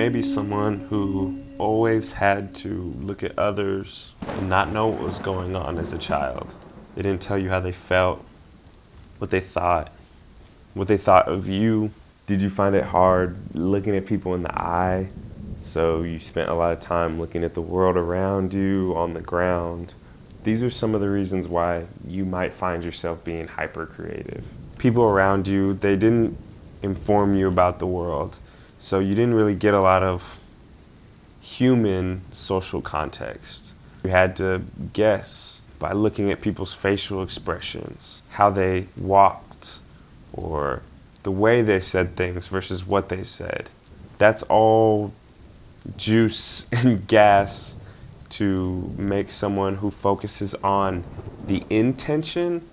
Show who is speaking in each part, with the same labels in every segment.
Speaker 1: may be someone who always had to look at others and not know what was going on as a child. They didn't tell you how they felt, what they thought of you. Did you find it hard looking at people in the eye? So you spent a lot of time looking at the world around you on the ground. These are some of the reasons why you might find yourself being hyper creative. People around you, they didn't inform you about the world. So you didn't really get a lot of human social context. You had to guess by looking at people's facial expressions, how they walked, or the way they said things versus what they said. That's all juice and gas to make someone who focuses on the intention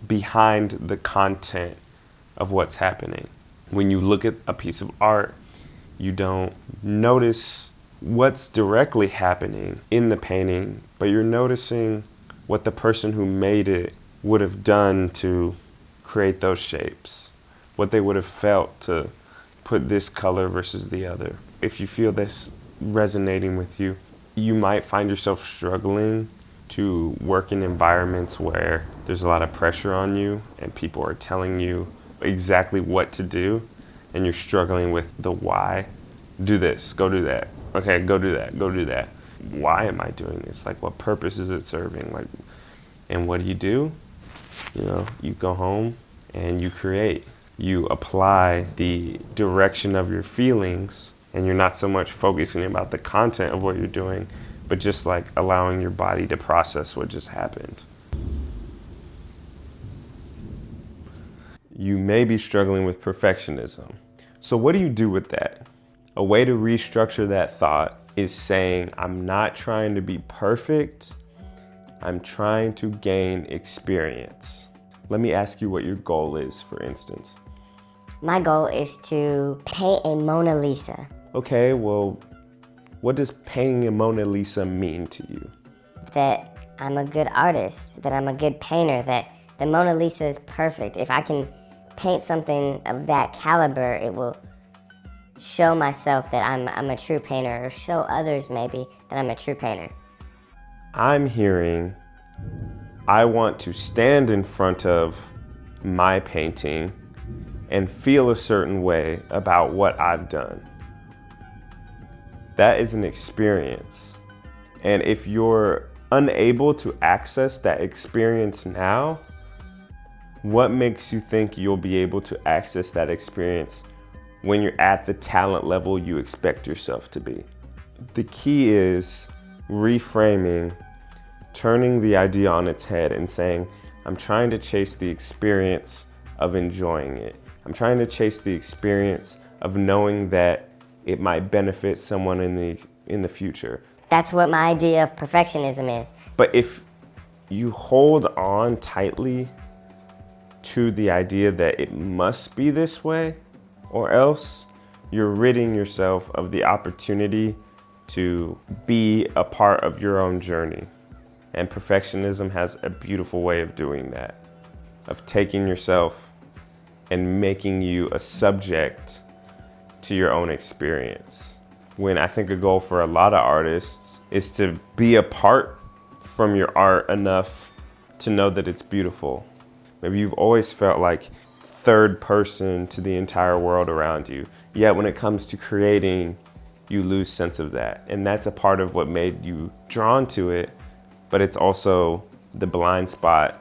Speaker 1: behind the content of what's happening. When you look at a piece of art, you don't notice what's directly happening in the painting, but you're noticing what the person who made it would have done to create those shapes, what they would have felt to put this color versus the other. If you feel this resonating with you, you might find yourself struggling to work in environments where there's a lot of pressure on you and people are telling you exactly what to do, and you're struggling with the why. Do this, go do that. Okay, go do that, go do that. Why am I doing this? Like, what purpose is it serving? Like, and what do? You go home and you create. You apply the direction of your feelings, and you're not so much focusing about the content of what you're doing, but just like allowing your body to process what just happened. You may be struggling with perfectionism. So what do you do with that? A way to restructure that thought is saying, I'm not trying to be perfect. I'm trying to gain experience. Let me ask you what your goal is, for instance.
Speaker 2: My goal is to paint a Mona Lisa.
Speaker 1: Okay, well, what does painting a Mona Lisa mean to you?
Speaker 2: That I'm a good artist, that I'm a good painter, that the Mona Lisa is perfect. If I can paint something of that caliber, it will show myself that I'm a true painter, or show others maybe that I'm a true painter.
Speaker 1: I'm hearing, I want to stand in front of my painting and feel a certain way about what I've done. That is an experience. And if you're unable to access that experience now, what makes you think you'll be able to access that experience when you're at the talent level you expect yourself to be? The key is reframing, turning the idea on its head and saying, I'm trying to chase the experience of enjoying it. I'm trying to chase the experience of knowing that it might benefit someone in the future.
Speaker 2: That's what my idea of perfectionism is.
Speaker 1: But if you hold on tightly to the idea that it must be this way, or else you're ridding yourself of the opportunity to be a part of your own journey. And perfectionism has a beautiful way of doing that, of taking yourself and making you a subject to your own experience. When I think a goal for a lot of artists is to be apart from your art enough to know that it's beautiful. Maybe you've always felt like third person to the entire world around you. Yet when it comes to creating, you lose sense of that. And that's a part of what made you drawn to it, but it's also the blind spot.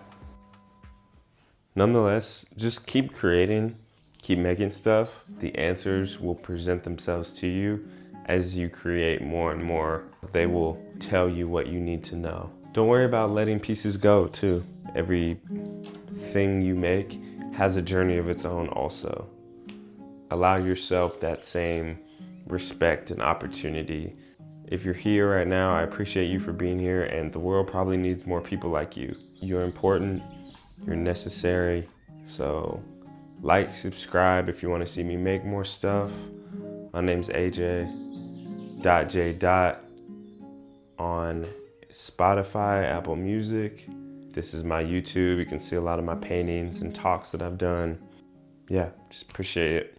Speaker 1: Nonetheless, just keep creating, keep making stuff. The answers will present themselves to you as you create more and more. They will tell you what you need to know. Don't worry about letting pieces go too. Everything you make has a journey of its own also. Allow yourself that same respect and opportunity. If you're here right now, I appreciate you for being here, and the world probably needs more people like you. You're important, you're necessary, so like, subscribe if you want to see me make more stuff. My name's AJ.J. on Spotify, Apple Music. This is my YouTube. You can see a lot of my paintings and talks that I've done. Yeah, just appreciate it.